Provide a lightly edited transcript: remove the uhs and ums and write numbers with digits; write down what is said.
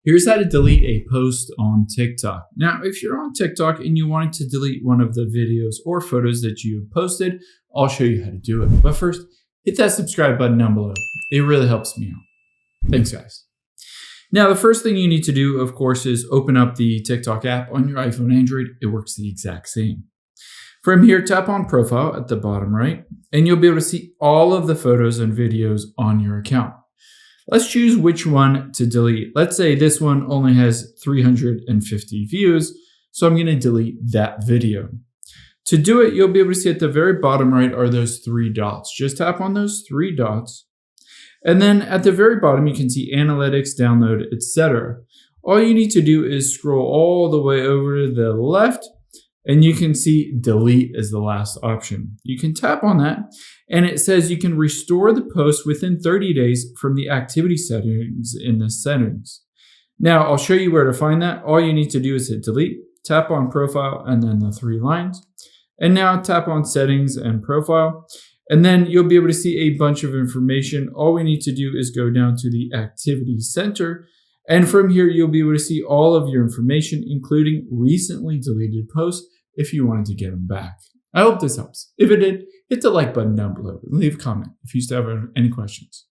Here's how to delete a post on TikTok. Now, if you're on TikTok and you wanted to delete one of the videos or photos that you have posted, I'll show you how to do it. But first, hit that subscribe button down below. It really helps me out. Thanks, guys. Now, the first thing you need to do, of course, is open up the TikTok app on your iPhone, Android. It works the exact same. From here, tap on Profile at the bottom right, and you'll be able to see all of the photos and videos on your account. Let's choose which one to delete. Let's say this one only has 350 views, so I'm going to delete that video. To do it, you'll be able to see at the very bottom right are those three dots. Just tap on those three dots. And then at the very bottom, you can see analytics, download, etc. All you need to do is scroll all the way over to the left, and you can see delete as the last option. You can tap on that, and it says you can restore the post within 30 days from the activity settings in the settings. Now, I'll show you where to find that. All you need to do is hit delete, tap on profile, and then the three lines. And now tap on settings and profile. And then you'll be able to see a bunch of information. All we need to do is go down to the activity center. And from here, you'll be able to see all of your information, including recently deleted posts, if you wanted to get them back. I hope this helps. If it did, hit the like button down below and leave a comment if you still have any questions.